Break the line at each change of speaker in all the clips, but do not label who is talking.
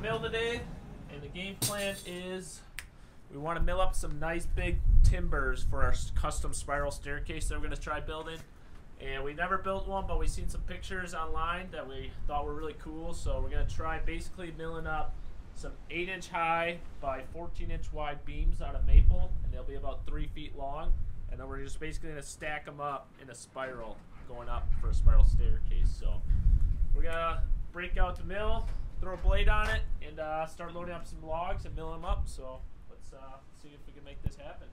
mill today, and the game plan is we want to mill up some nice big timbers for our custom spiral staircase that we're going to try building. And we never built one, but we've seen some pictures online that we thought were really cool. So we're going to try basically milling up some 8-inch high by 14-inch wide beams out of maple, and they'll be about 3 feet long. And then we're just basically going to stack them up in a spiral going up for a spiral staircase. So we're going to break out the mill, throw a blade on it, and start loading up some logs and milling them up. So let's see if we can make this happen.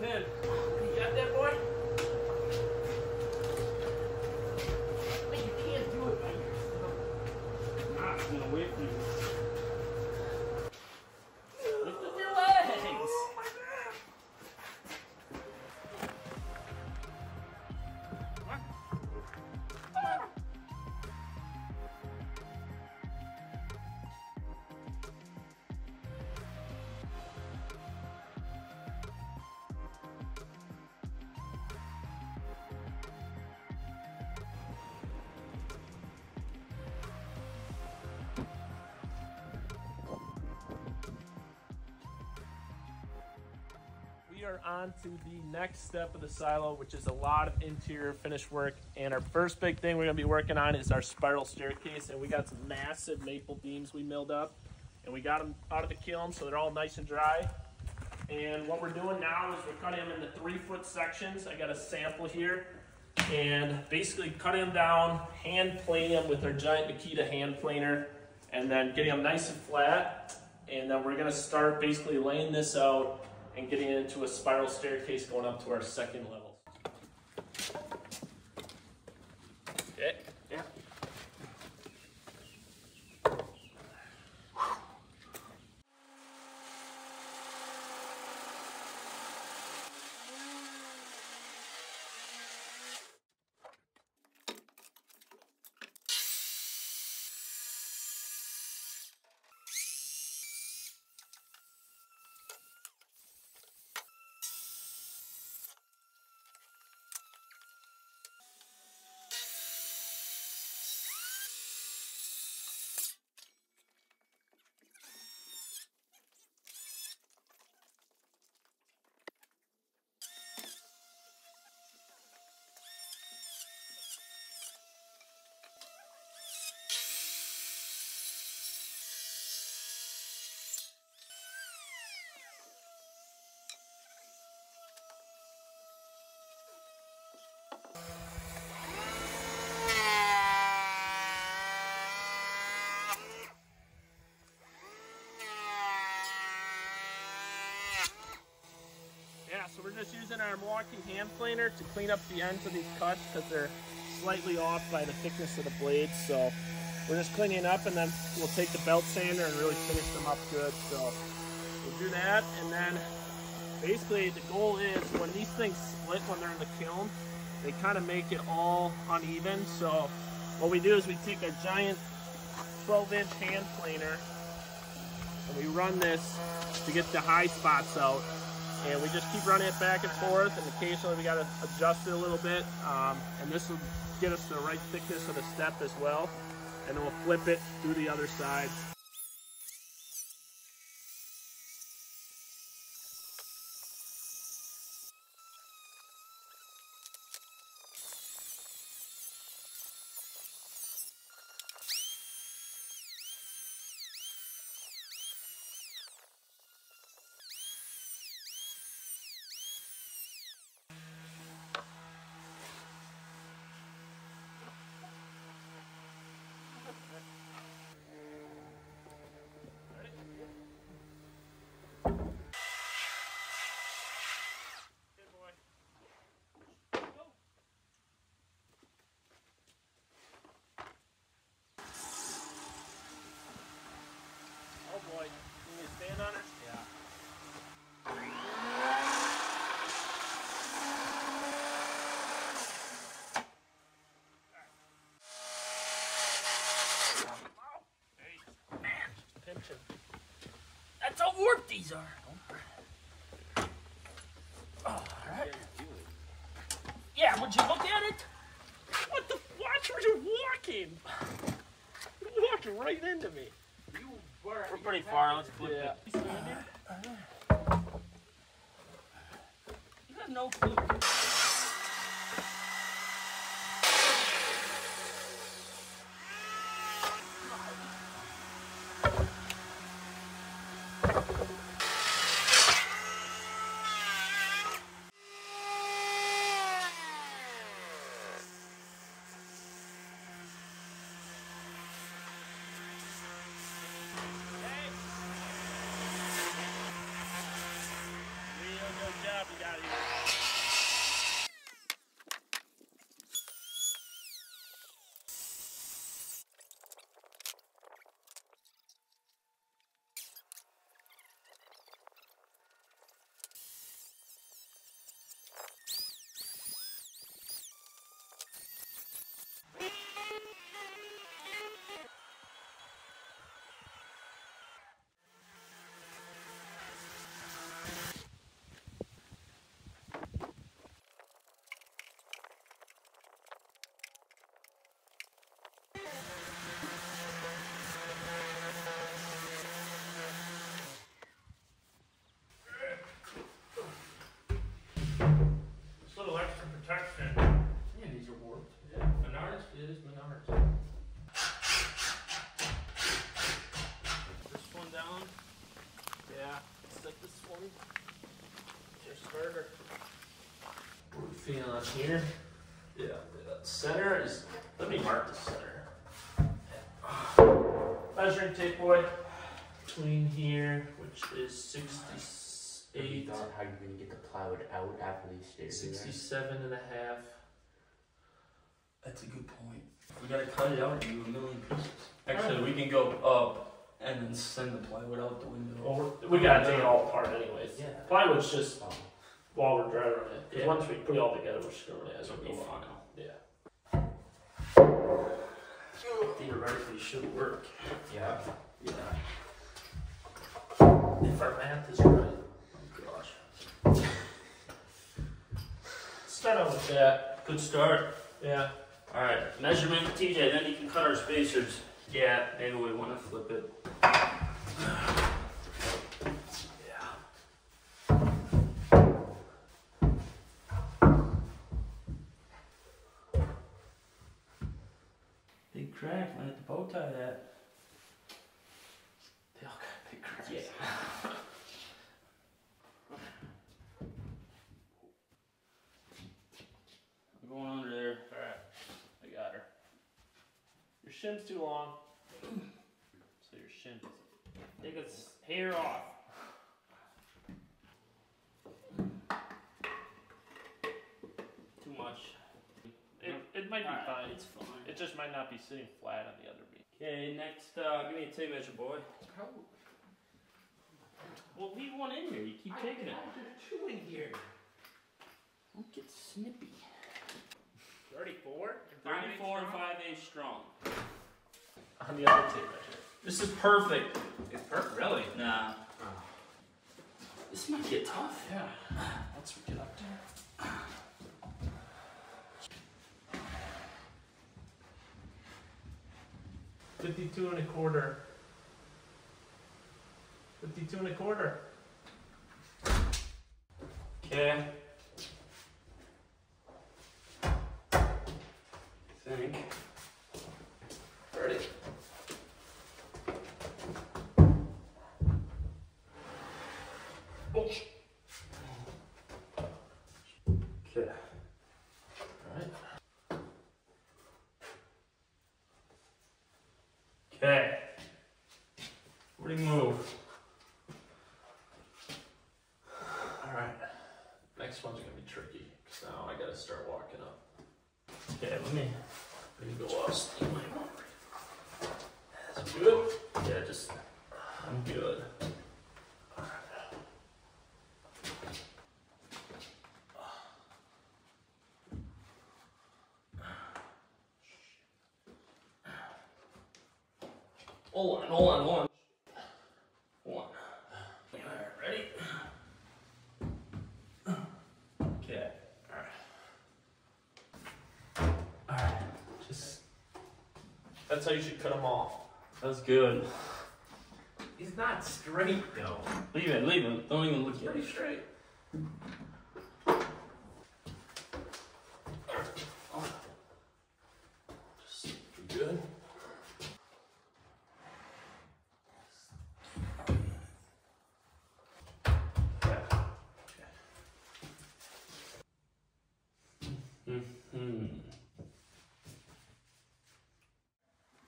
Pin. You got that, boy? But you can't do it by yourself. Nah, I'm gonna wait for you. Lift up your legs. Oh, my God. What? We are on to the next step of the silo, which is a lot of interior finish work. And our first big thing we're going to be working on is our spiral staircase. And we got some massive maple beams we milled up, and we got them out of the kiln, so they're all nice and dry. And what we're doing now is we're cutting them into 3-foot sections. I got a sample here. and basically cutting them down, hand planing them with our giant Nikita hand planer, and then getting them nice and flat. And then we're gonna start basically laying this out and getting it into a spiral staircase going up to our second level. Okay. Yeah. Yeah, so we're just using our Milwaukee hand planer to clean up the ends of these cuts because they're slightly off by the thickness of the blades. So we're just cleaning up, and then we'll take the belt sander and really finish them up good. So we'll do that, and then basically the goal is when these things split when they're in the kiln, they kind of make it all uneven. So what we do is we take a giant 12-inch hand planer and we run this to get the high spots out. And we just keep running it back and forth, and occasionally we got to adjust it a little bit. And this will get us the right thickness of the step as well. And then we'll flip it through the other side. Oh boy, can you stand on it? Yeah. Hey, man, pinching. That's how warped these are. All right. Yeah, would you look at it? What the? Watch where you're walking. You walked right into me. We're pretty far. Let's flip it. You got no clue. We got here. Feeling here. Yeah, center is, let me mark the center. Measuring tape, boy. Between here, which is 68.
How you're gonna get the plywood out after these stairs?
67.5.
That's a good point. We gotta cut it out and do a million pieces. Actually, we can go up and then send the plywood out the window.
Well, we gotta take it all apart anyways.
Yeah.
Plywood's just while we're driving it. Because once we put it all together, we're screwing it as
It'll
we
be
go on.
fine.
Yeah. Theoretically should work.
Yeah.
Yeah. If our math is right. Oh gosh. Start out with that.
Good start.
Yeah.
Alright, measurement TJ, then you can cut our spacers. Yeah, maybe we want to flip it. Big crack, I have to bow tie that.
They all got big cracks.
Yeah. I'm going under there.
Alright. I got her. Your shim's too long. So your shim is. Take its hair off.
Too much.
It might be fine.
It's fine.
It just might not be sitting flat on the other beam.
Okay, next, give me a tape measure, boy. Well, leave one in here. You keep taking it.
There's two in here.
Don't get snippy.
34?
34 and 5/8 strong.
On the other tape measure.
This is perfect.
It's perfect, really?
Nah. This might get tough.
Yeah. Once we get up there. 52.25. 52.25.
Okay. Think.
Ready? Oh.
Okay.
Alright.
Okay. Where do you move?
Alright. Next one's gonna be tricky, because now I gotta start walking up.
Okay, let me
Go up.
That's good. Yeah, just I'm good. Hold on. Hold on. Alright, ready? Okay. Alright. Just
That's how you should cut them off.
that's good.
He's not straight though.
Leave it, leave it. Don't even look at
Pretty
it.
straight. Just good.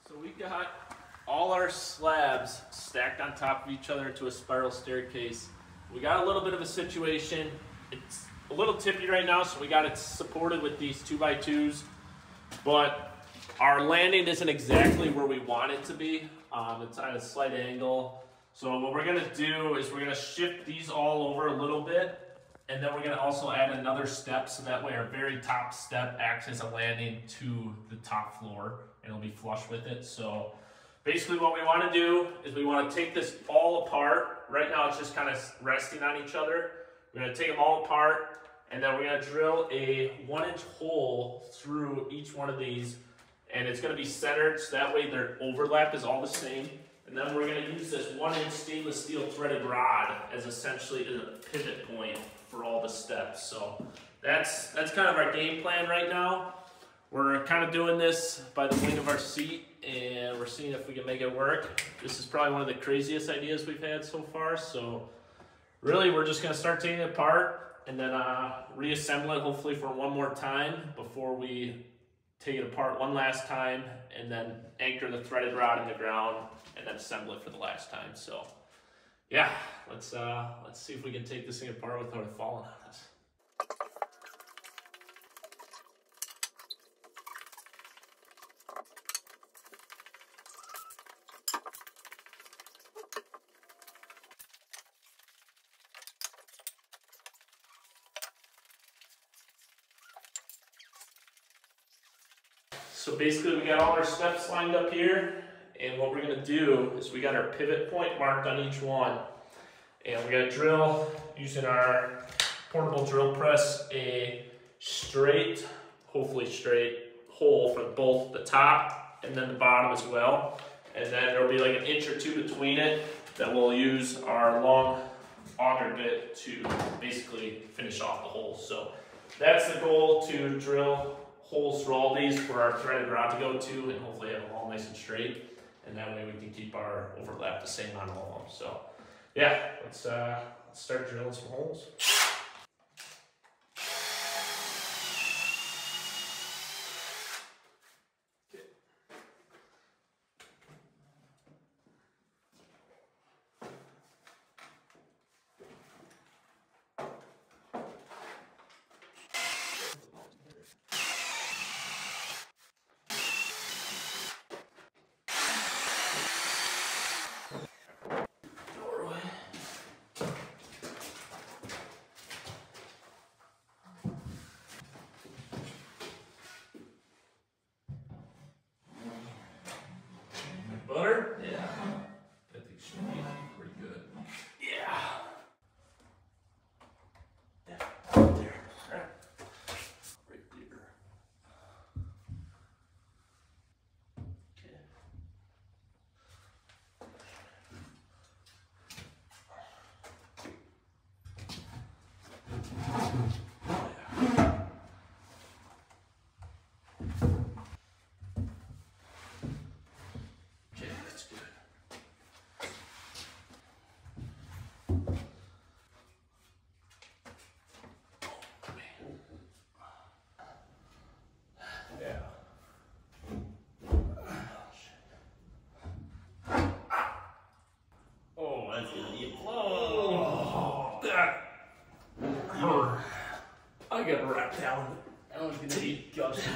So we got all our slabs stacked on top of each other into a spiral staircase. We got a little bit of a situation. It's a little tippy right now, so we got it supported with these 2x2s, but our landing isn't exactly where we want it to be. It's at a slight angle. So what we're gonna do is we're gonna shift these all over a little bit, and then we're gonna also add another step, so that way our very top step acts as a landing to the top floor, and it'll be flush with it. So basically what we wanna do is we wanna take this all apart. Right now it's just kind of resting on each other. We're gonna take them all apart, and then we're gonna drill a 1-inch hole through each one of these, and it's gonna be centered, so that way their overlap is all the same. And then we're gonna use this 1-inch stainless steel threaded rod as essentially a pivot point for all the steps. So that's kind of our game plan right now. We're kind of doing this by the wing of our seat, and we're seeing if we can make it work. This is probably one of the craziest ideas we've had so far. So really, we're just gonna start taking it apart, and then reassemble it hopefully for one more time before we take it apart one last time, and then anchor the threaded rod in the ground and then assemble it for the last time. So yeah, let's see if we can take this thing apart without it falling on us. So basically we got all our steps lined up here, and what we're gonna do is we got our pivot point marked on each one, and we gotta drill using our portable drill press a straight, hopefully straight, hole for both the top and then the bottom as well. And then there'll be like an inch or two between it that we'll use our long auger bit to basically finish off the hole. So that's the goal, to drill holes through all these for our threaded rod to go to, and hopefully have them all nice and straight, and that way we can keep our overlap the same on all of them. So yeah, let's start drilling some holes. Butter? Yeah. I think it should be pretty good. Yeah. Yeah, right there. Right there. Okay. Okay, that's good. Yeah.
Oh, that's gonna be.
Oh, that hurt. I got wrapped down.
That one's gonna be gushing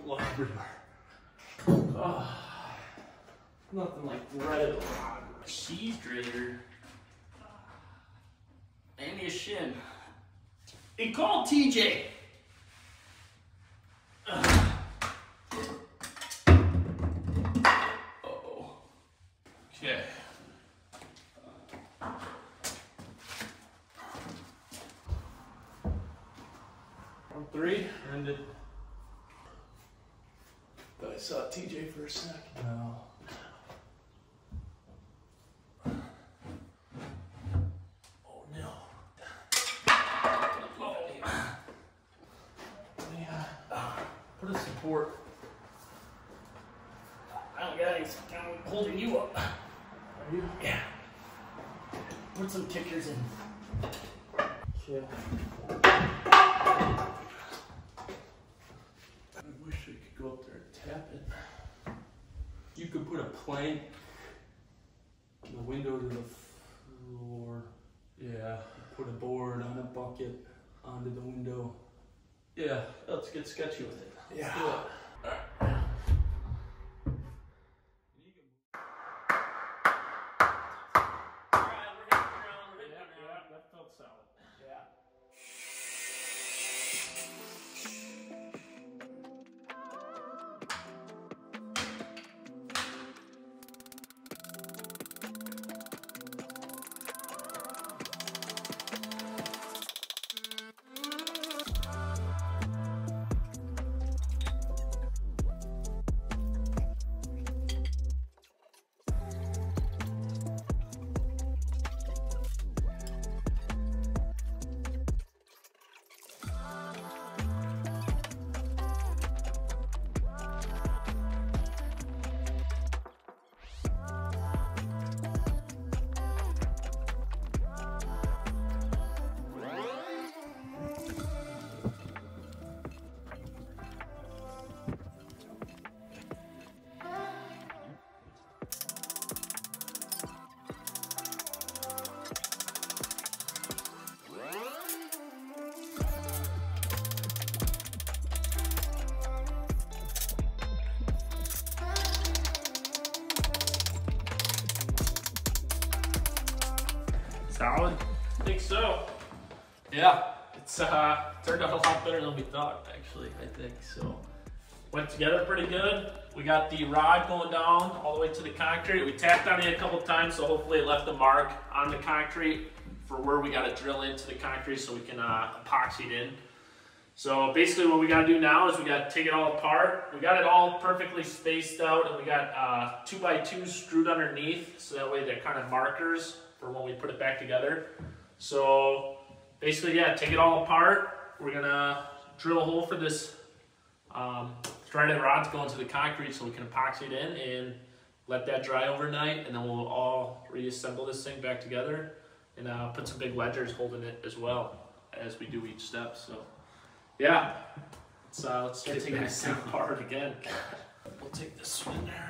blood everywhere.
Oh, nothing like threaded rod.
Cheese grater. And your shin. He called TJ. Uh-oh.
Okay. On three.
Ended.
Thought I saw TJ for a sec.
No.
Oh no.
Put a support. I don't got any, I'm holding you up.
Are you?
Yeah. Put some kickers in.
Yeah. I wish I could go up there and tap it.
You could put a plank in the window to the floor.
Yeah.
Put a board on a bucket onto the window.
Yeah. Let's get sketchy with it.
Yeah.
Let's do it. Yeah, that felt solid. Yeah. solid?
I think so. Yeah, it's turned out a lot better than we thought, actually, I think so.
Went together pretty good. We got the rod going down all the way to the concrete. We tapped on it a couple times, so hopefully it left a mark on the concrete for where we got to drill into the concrete so we can epoxy it in. So basically what we got to do now is we got to take it all apart. We got it all perfectly spaced out, and we got 2x2 screwed underneath, so that way they're kind of markers for when we put it back together. So basically, yeah, take it all apart. We're gonna drill a hole for this threaded rod to go into the concrete so we can epoxy it in and let that dry overnight, and then we'll all reassemble this thing back together and put some big ledgers holding it as well as we do each step. So yeah, let's take this thing apart again. We'll take this one there.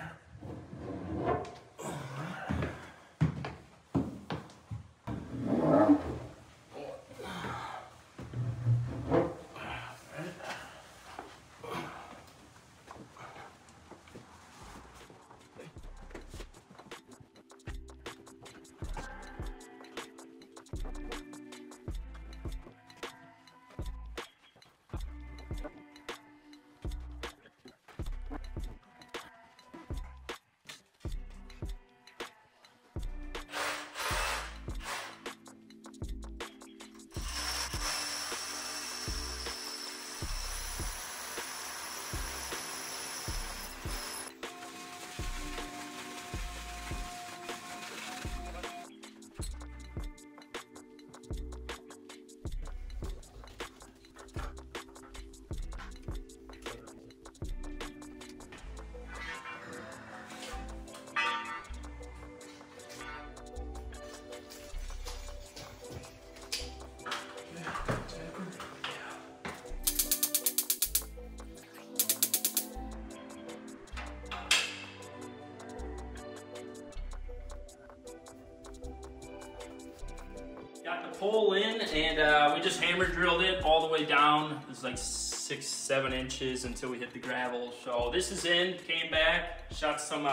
Got the pole in, and we just hammer drilled it all the way down. It's like 6-7 inches until we hit the gravel. So this is in, came back, shot some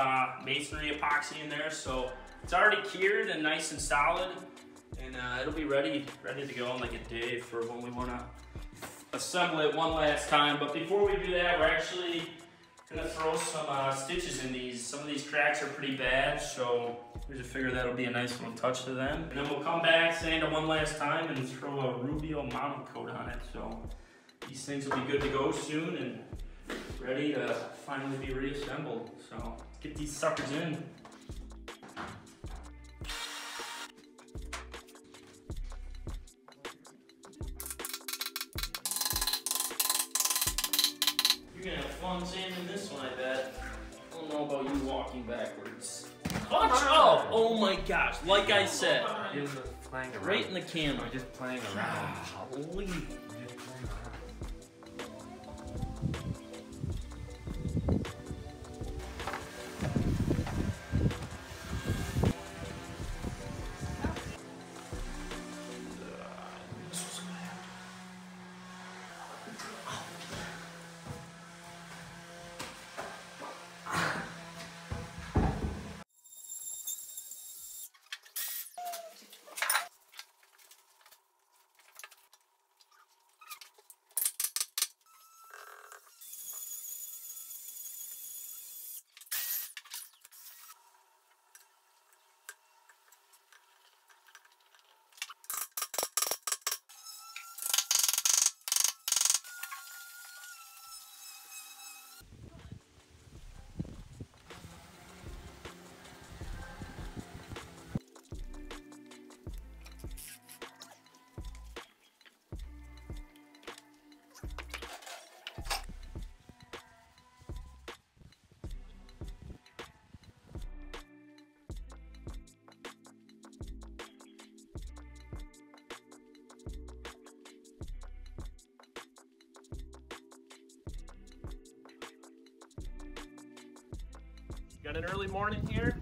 masonry epoxy in there. So it's already cured and nice and solid, and it'll be ready to go in like a day for when we want to assemble it one last time. But before we do that, we're actually gonna throw some stitches in these. Some of these cracks are pretty bad, so we just figure that'll be a nice little touch to them. And then we'll come back, sand it one last time, and throw a Rubio mountain coat on it. So these things will be good to go soon and ready to finally be reassembled. So let's get these suckers in. You're gonna have fun sanding this one, I bet. I don't know about you walking backwards. Clutch up! Oh my gosh, like I said.
You're just playing around.
Right in the camera.
We're just playing around.
Holy.
We're just playing around.
Got an early morning here.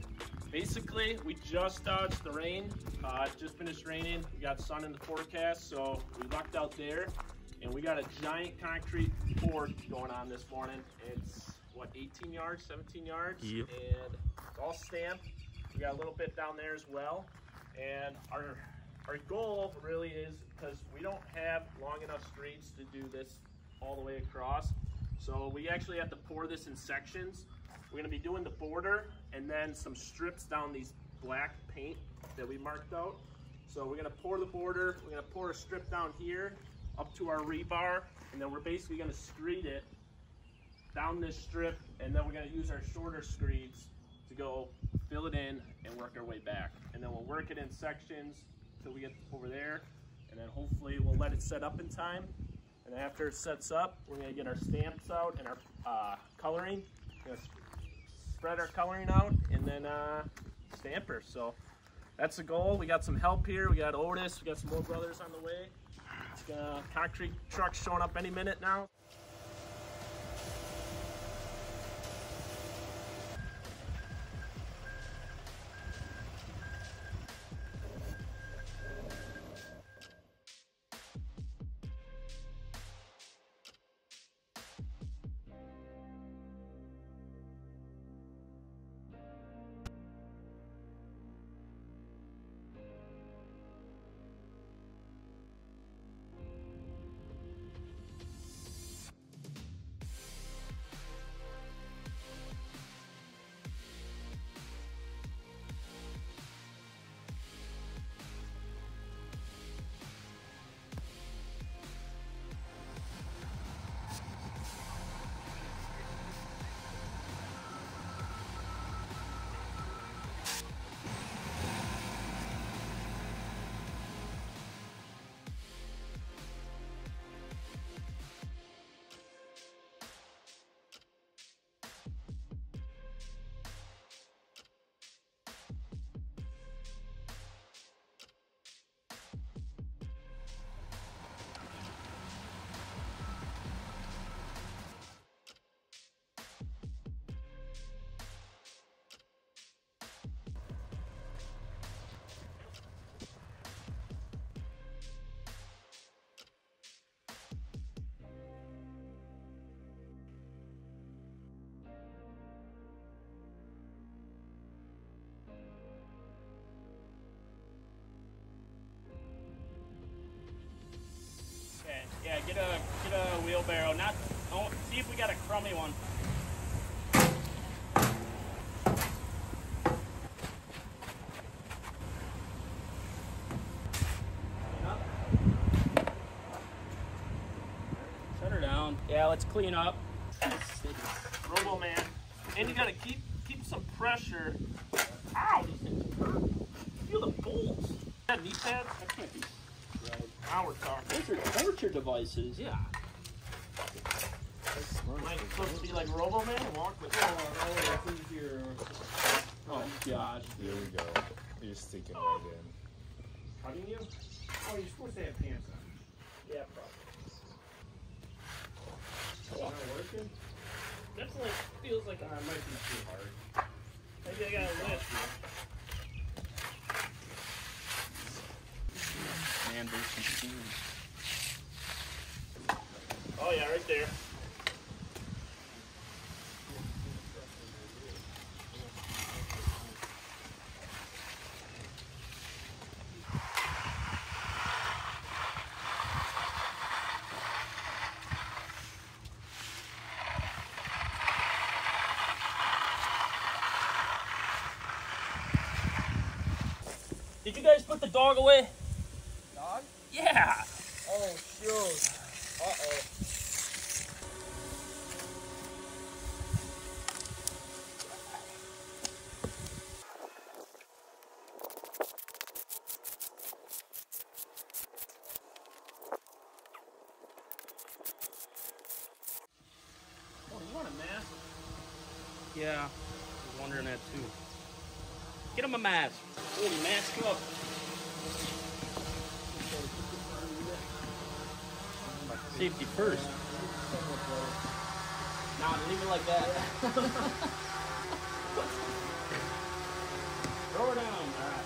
Basically, we just dodged the rain. It just finished raining. We got sun in the forecast, so we lucked out there. And we got a giant concrete pour going on this morning. It's, what, 18 yards, 17 yards?
Yep.
And it's all stamped. We got a little bit down there as well. And our our goal really is, because we don't have long enough streets to do this all the way across, so we actually have to pour this in sections. We're gonna be doing the border and then some strips down these black paint that we marked out. So we're gonna pour the border, we're gonna pour a strip down here up to our rebar, and then we're basically gonna screed it down this strip, and then we're gonna use our shorter screeds to go fill it in and work our way back. And then we'll work it in sections until we get over there, and then hopefully we'll let it set up in time. And after it sets up, we're gonna get our stamps out and our coloring. We're gonna spread our coloring out and then stamp her. So that's the goal. We got some help here. We got Otis, we got some more brothers on the way. Concrete truck showing up any minute now.
Okay, yeah, get a wheelbarrow. See if we got a crummy one. Shut her down. Yeah, let's clean up.
Robo man, and you gotta keep some pressure. Ow! Feel the bolts. That knee pads?
That can't be right.
Now we're talking.
Those are temperature devices.
Yeah. Am I supposed to be like Robo man and walk with?
Oh gosh.
Here we go. You're sticking right in.
Cutting you?
Oh, you're supposed to have pants on.
Yeah, probably.
It's not working?
Definitely feels like
It might be too hard.
maybe I gotta lift.
Man, there's some steam.
Oh yeah, right there.
Did you guys put the dog away?
Dog?
Yeah.
Oh, shoot. Uh-oh.
Oh, you want a mask?
Yeah. I was wondering that too. Get him a mask. Holy, mask up. Safety first. Nah, leave it like that. Throw her down. All right.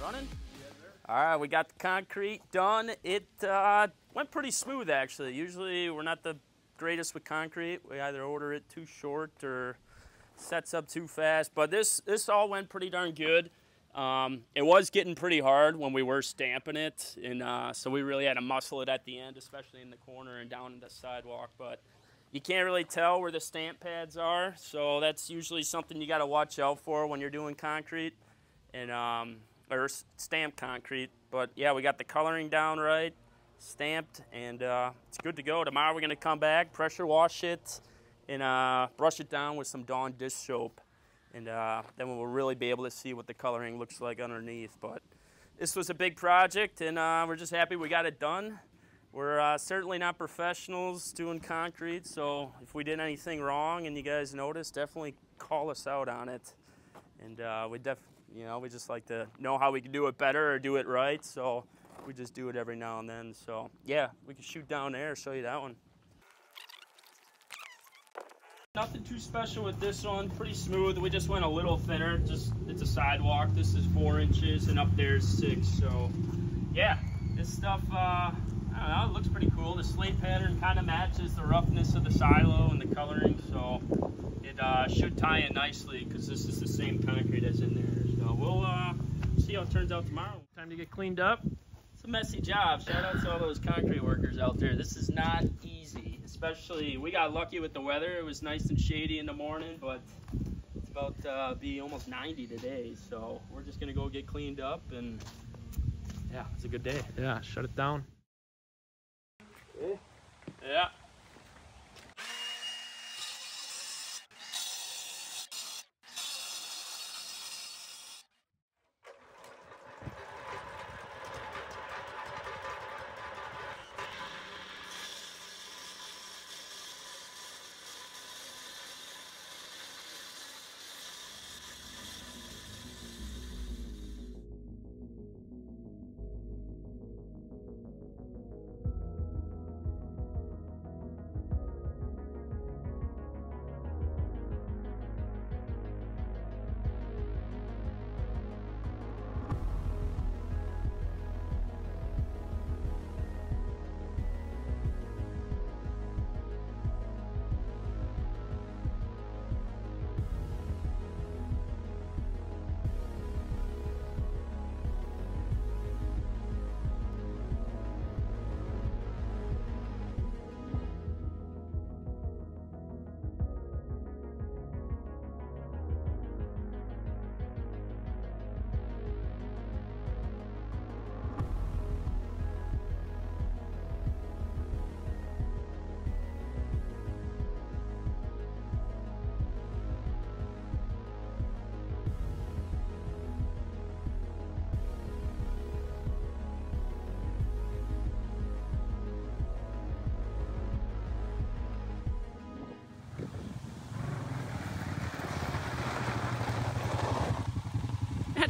Running? All right, we got the concrete done. It went pretty smooth, actually. Usually we're not the greatest with concrete. We either order it too short or sets up too fast, but this all went pretty darn good. It was getting pretty hard when we were stamping it, and so we really had to muscle it at the end, especially in the corner and down in the sidewalk, but you can't really tell where the stamp pads are, so that's usually something you got to watch out for when you're doing concrete. And or stamped concrete. But yeah, we got the coloring down right, stamped, and it's good to go. Tomorrow we're gonna come back, pressure wash it, and brush it down with some Dawn dish soap. And then we'll really be able to see what the coloring looks like underneath. But this was a big project, and we're just happy we got it done. We're certainly not professionals doing concrete, so if we did anything wrong and you guys noticed, definitely call us out on it. And we just like to know how we can do it better or do it right, so we just do it every now and then. So yeah, we can shoot down there, show you that one. Nothing too special with this one, pretty smooth. We just went a little thinner, it's a sidewalk. This is 4 inches and up there is 6, so yeah, this stuff, I don't know, it looks pretty cool. The slate pattern kind of matches the roughness of the silo and the coloring, so it should tie in nicely because this is the same concrete as in there. So we'll see how it turns out tomorrow.
Time to get cleaned up.
It's a messy job. Shout out to all those concrete workers out there. This is not easy, especially we got lucky with the weather. It was nice and shady in the morning, but it's about to be almost 90 today. So we're just gonna go get cleaned up, and yeah, it's a good day.
Yeah, shut it down.
Yeah.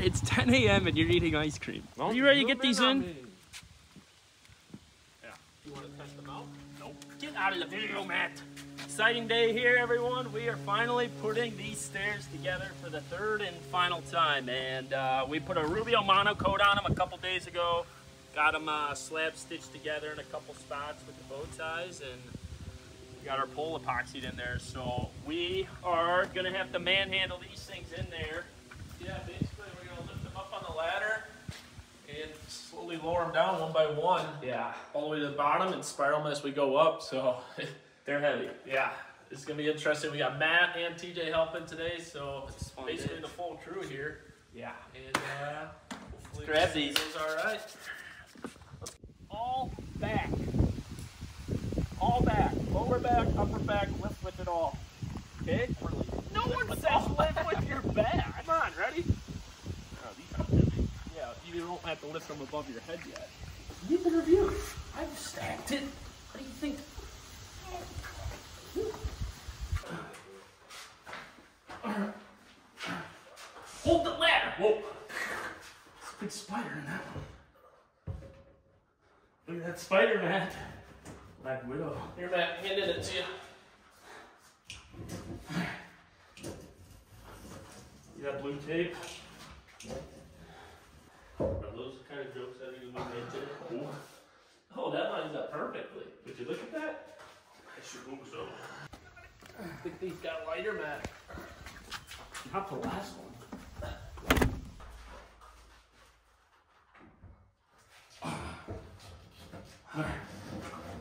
It's 10 a.m. and you're eating ice cream. Are you ready to get these in?
Yeah. You want to test them out?
Nope. Get out of the video, Matt. Exciting day here, everyone. We are finally putting these stairs together for the 3rd and final time. And we put a Rubio monocoat on them a couple days ago. Got them slab stitched together in a couple spots with the bow ties. And we got our pole epoxied in there. So we are going to have to manhandle these things in there.
Yeah, basically we're going to lift them up on the ladder and slowly lower them down one by one.
Yeah.
All the way to the bottom and spiral them as we go up. So
They're heavy.
yeah, it's going to be interesting. We got Matt and TJ helping today, so it's
fun
basically
day.
the full crew here.
Yeah.
And hopefully
grab these.
goes all right.
All back.
all back. Lower back, upper back, lift with it all. Okay? No one says lift with your back. Come on, ready?
Oh, these are heavy.
Yeah, you don't have to lift them above your head yet.
Get the review. I've stacked it. What do you think? Hold the ladder. Whoa. There's a big spider in that one. Look at that spider, Matt. Black Widow.
Here, Matt, handed it to you.
You got blue tape? Are those the kind of jokes that are going to be made today?
Oh, that lines up perfectly.
Would you look at that? I sure hope so.
I think these got lighter, Matt.
Not the last one.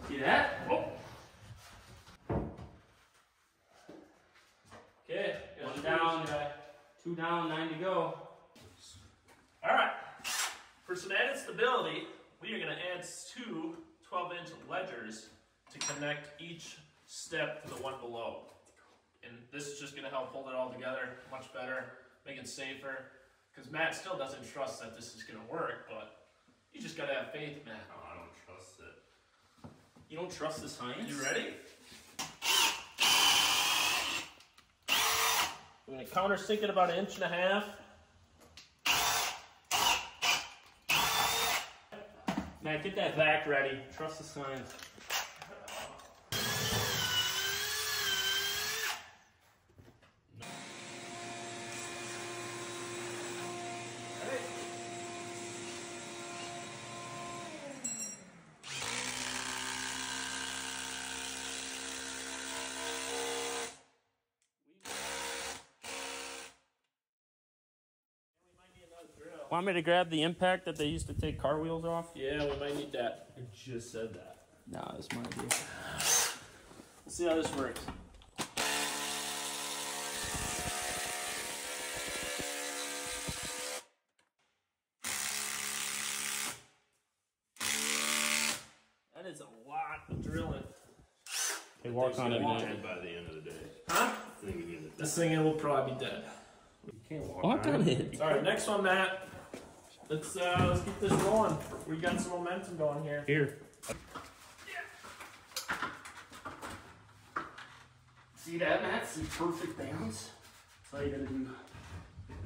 See that? Oh.
Okay,
One down, 2 down, 9 to go.
All right. For some added stability, we are going to add 2 12-inch ledgers to connect each step to the one below. And this is just going to help hold it all together much better, make it safer. Because Matt still doesn't trust that this is going to work, but you just got to have faith, Matt.
Oh, I don't trust it. You don't trust the science?
You ready? We're going to countersink it about 1.5 inches.
Matt, get that vac ready. Trust the science. Want me to grab the impact that they used to take car wheels off?
Yeah, we might need that.
I just said that. No, that's my idea.
Let's see how this works. That is a lot of drilling.
Hey, walk on it,
Dead by the end of the day.
Huh?
I think we get
This thing will probably be dead.
You can't
Walk on it.
All right, next one, Matt. Let's keep this rolling. We got some momentum going here.
Here. See that, Matt? See perfect balance? That's all you gotta do.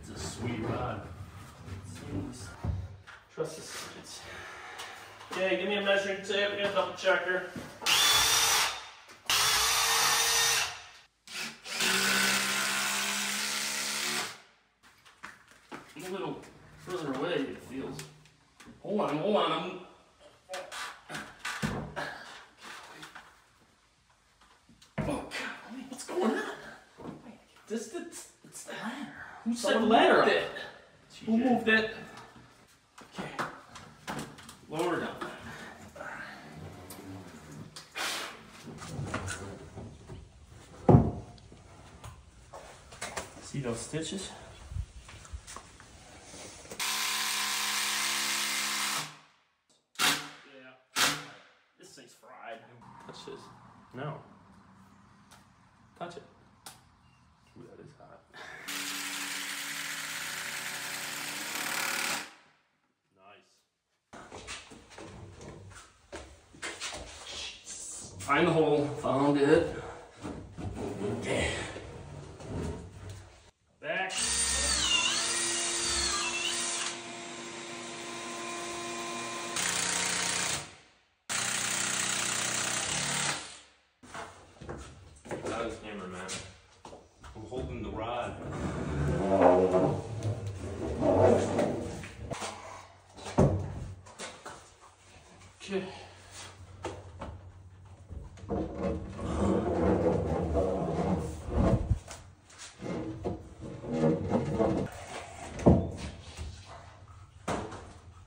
It's a sweet rod. Trust the science.
Okay, give me a measuring tape. We're gonna double check her.
A little further away, it feels. Hold on, I'm. Oh, God, what's going on?
It's the ladder.
Who set the
Someone
ladder
moved
up?
it. Who moved it?
Okay. Lower down. See those stitches?
Yeah. This thing's fried.
Touch this.
No.
Touch it.
Ooh, that is hot. Nice.
Find the hole. Found it. Okay.
Back.
Got his hammer, man. I'm holding the rod.
Okay.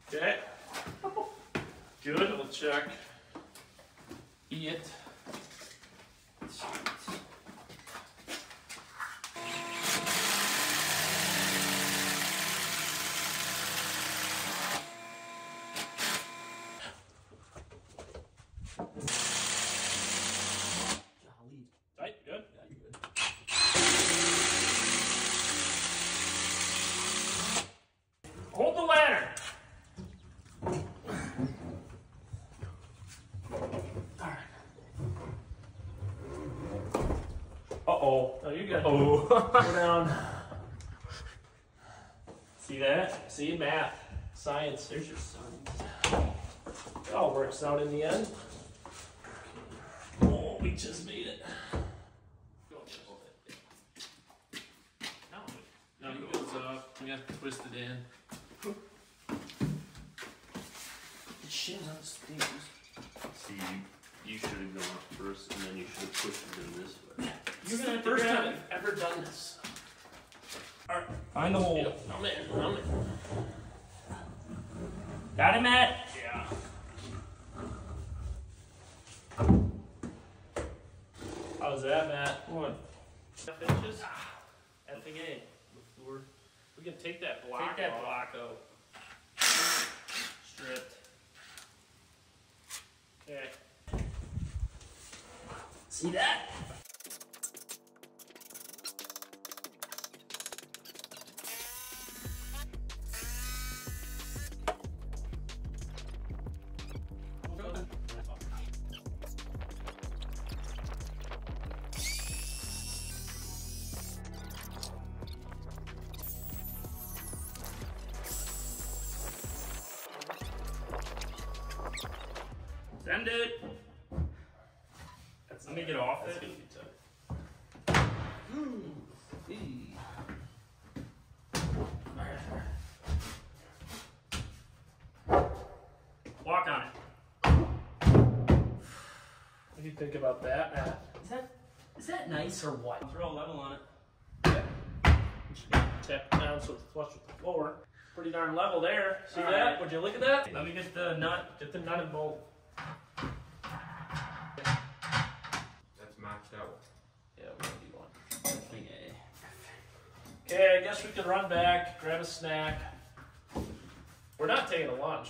Okay. Good. We'll check.
It.
Go down.
See that?
See, math, science.
There's your sign.
It all works out in the end. Oh, we just made it. No, it goes up. We have to twist it in. The shit on the stairs.
See, you should have gone up first, and then you should have pushed it in this way.
You're gonna first time I've ever done this. All right.
Find the hole.
Yep, I'm in.
Got it, Matt?
Yeah. How's that, Matt?
What?
Inches? Effing A. We can take that block
Take that
off.
block out.
Stripped. Okay.
See that? Send it. Let me get off
That's
it.
gonna be tough.
Walk on it.
What do you think about that, Matt?
Is that nice or what? Throw a level on it.
Tap it down so it's flush with the floor. Pretty darn level there. See
All
that?
right.
Would you look at that?
Let me get the nut.
Get the nut and bolt.
That's maxed out.
Yeah, we're gonna do one.
Thing A.
Okay, I guess we can run back, grab a snack. We're not taking a lunch.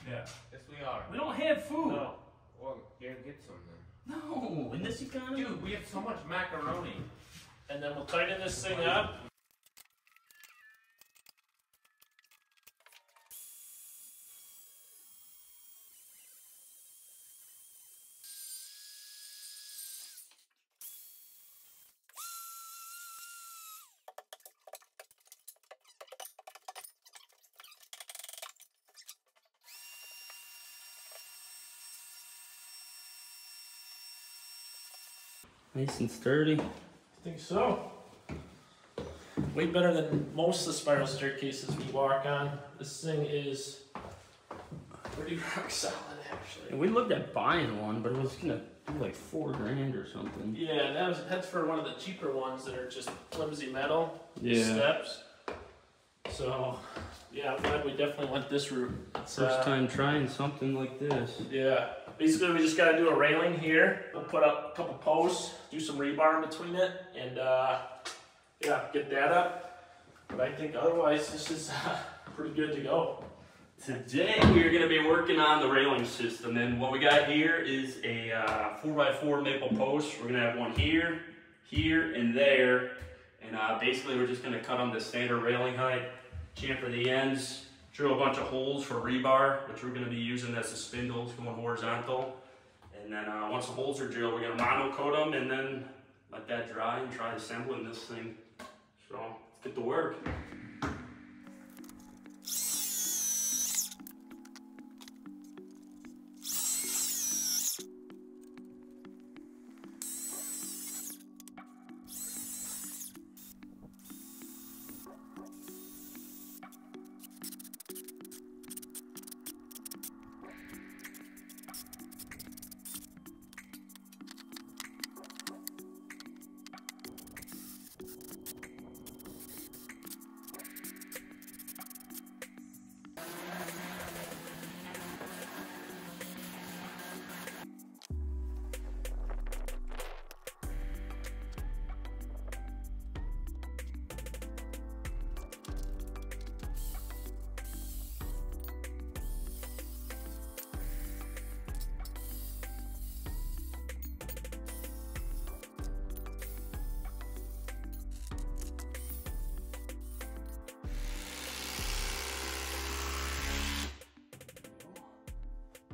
Yeah.
Yes, we are.
We don't have food.
No.
Well, here, get some then.
No, in this economy.
Dude, we have so much macaroni.
And then we'll tighten this thing up.
Nice and sturdy.
I think so. Way better than most of the spiral staircases we walk on. This thing is pretty rock solid, actually.
And we looked at buying one, but it was gonna be like $4 grand or something.
Yeah, that's for one of the cheaper ones that are just flimsy metal
Yeah.
steps. So, yeah, I'm glad we definitely went this route. It's,
First time trying something like this.
Yeah, basically we just gotta do a railing here. We'll put up a couple posts, do some rebar in between it, and yeah, get that up. But I think otherwise this is pretty good to go.
Today we are going to be working on the railing system, and what we got here is a 4x4 maple post. We're going to have one here, here, and there, and basically we're just going to cut them to standard railing height, chamfer the ends, drill a bunch of holes for rebar, which we're going to be using as the spindles going horizontal, and then once the holes are drilled, we're going to monocoat them and then let that dry and try assembling this thing. So let's get to work.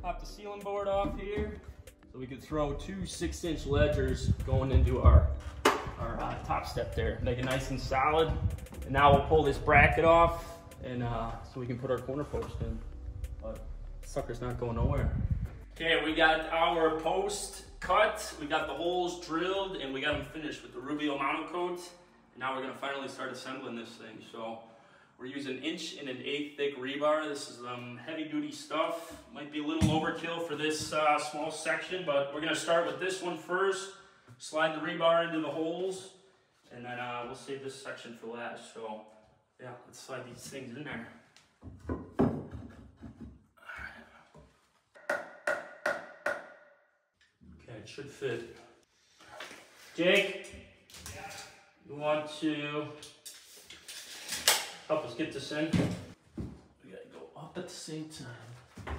Pop the ceiling board off here so we could throw two 6-inch ledgers going into our our top step there, make it nice and solid. And now we'll pull this bracket off, and so we can put our corner post in. But sucker's not going nowhere. Okay, we got our post cut, we got the holes drilled, and we got them finished with the Rubio monocoat. And now we're gonna finally start assembling this thing. So we're using 1 1/8" thick rebar. This is heavy duty stuff. Might be a little overkill for this small section, but we're gonna start with this one first, slide the rebar into the holes, and then we'll save this section for last. So yeah, let's slide these things in there. Okay, it should fit. Jake, you want to help us get this in?
We gotta go up at the same time.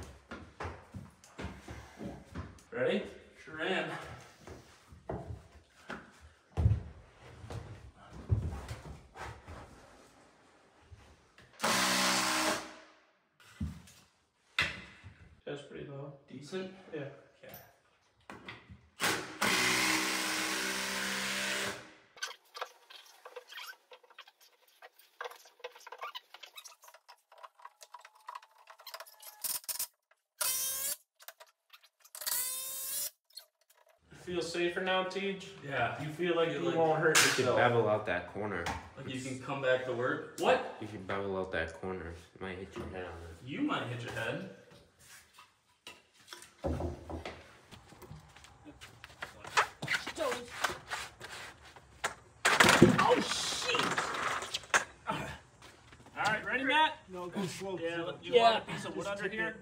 Ready? Sure am.
That's pretty low.
Decent?
Yeah.
Okay.
Feel safer now, Tej?
Yeah.
You feel like
Feel
you
like-
won't hurt
You should
yourself.
bevel out that corner.
Like you can come back to work. What?
You should bevel out that corner. It might hit your head on it.
You might hit your head.
Oh, shit! Alright, ready, Matt?
No, go slow.
Yeah, you
Yeah.
want a piece of wood under here?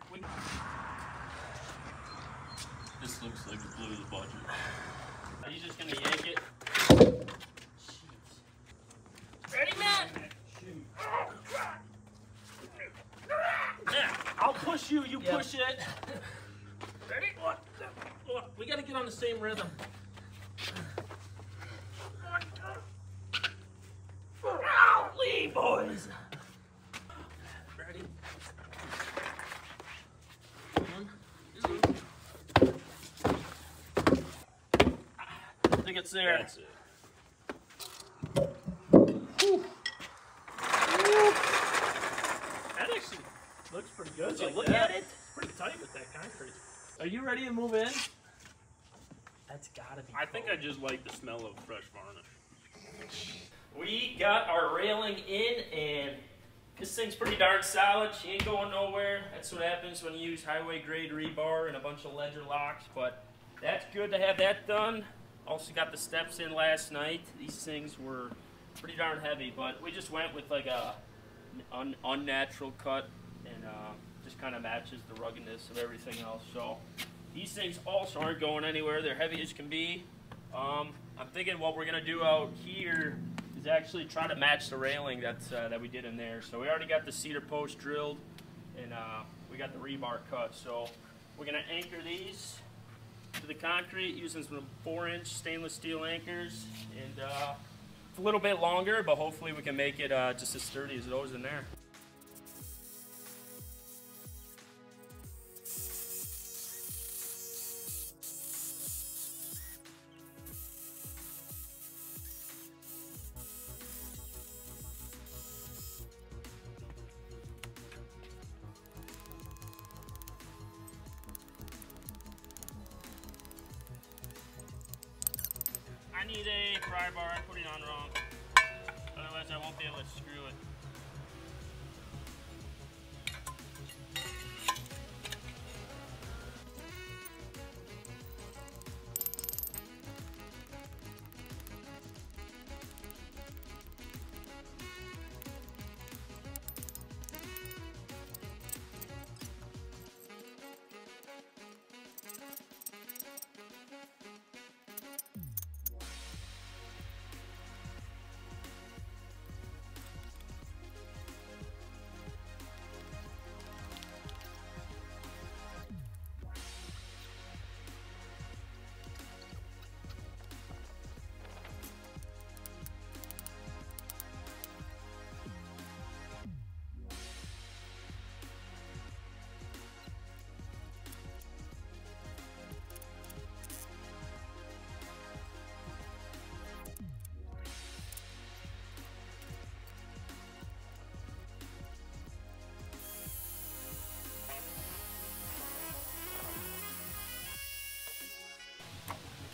This looks like it blew the budget. Are you just gonna yank it?
Ready, Matt? Yeah, I'll push you, you push it. Ready? We gotta get on the same rhythm. Golly, boys! Ready? One, two. I think it's there.
That's it.
That actually looks pretty good.
Like
Look
that.
at it. Pretty tight with that concrete. Are you ready to move in? That's gotta be.
I think I just like the smell of fresh varnish.
We got our railing in, and this thing's pretty darn solid. She ain't going nowhere. That's what happens when you use highway grade rebar and a bunch of ledger locks, but that's good to have that done. Also got the steps in last night. These things were pretty darn heavy, but we just went with like a unnatural cut, and just kind of matches the ruggedness of everything else. So these things also aren't going anywhere. They're heavy as can be. I'm thinking what we're gonna do out here is actually try to match the railing that we did in there. So we already got the cedar post drilled, and we got the rebar cut. So we're gonna anchor these to the concrete using some 4-inch stainless steel anchors, and it's a little bit longer, but hopefully we can make it just as sturdy as those in there. I need a pry bar. I put it on wrong. Otherwise, I won't be able to screw it.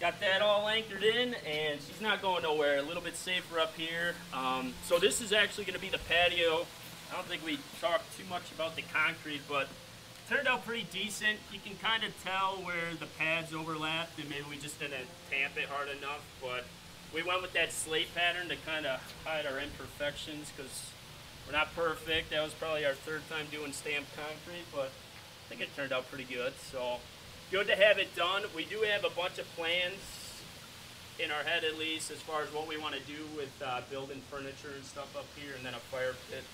got that all anchored in, and she's not going nowhere. A little bit safer up here. So this is actually going to be the patio. I don't think we talked too much about the concrete, but it turned out pretty decent. You can kind of tell where the pads overlapped, and maybe we just didn't tamp it hard enough, but we went with that slate pattern to kind of hide our imperfections, because we're not perfect. That was probably our third time doing stamped concrete, but I think it turned out pretty good. So good to have it done. We do have a bunch of plans in our head, at least, as far as what we want to do with building furniture and stuff up here, and then a fire pit.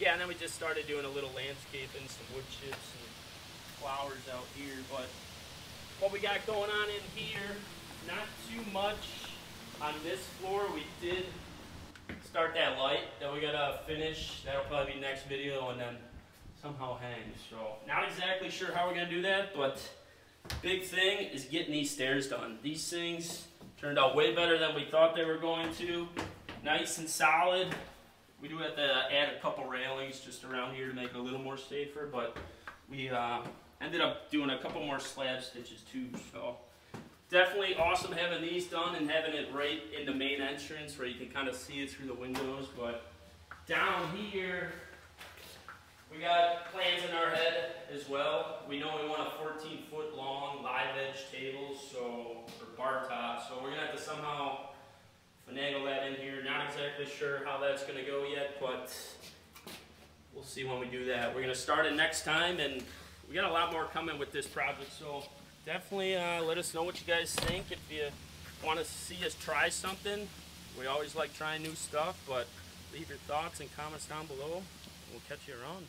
Yeah, and then we just started doing a little landscaping, some wood chips and flowers out here. But what we got going on in here, not too much on this floor. We did start that light that we gotta finish. That'll probably be next video, and then somehow hang. So not exactly sure how we're gonna do that, but big thing is getting these stairs done. These things turned out way better than we thought they were going to. Nice and solid. We do have to add a couple railings just around here to make it a little more safer, but we ended up doing a couple more slab stitches too. So definitely awesome having these done and having it right in the main entrance where you can kind of see it through the windows. But down here, we got plans in our head as well. We know we want a 14-foot long live edge table, so for bar top. So we're gonna have to somehow finagle that in here. Not exactly sure how that's gonna go yet, but we'll see when we do that. We're gonna start it next time, and we got a lot more coming with this project. So definitely let us know what you guys think. If you want to see us try something, we always like trying new stuff, but leave your thoughts and comments down below. We'll catch you around.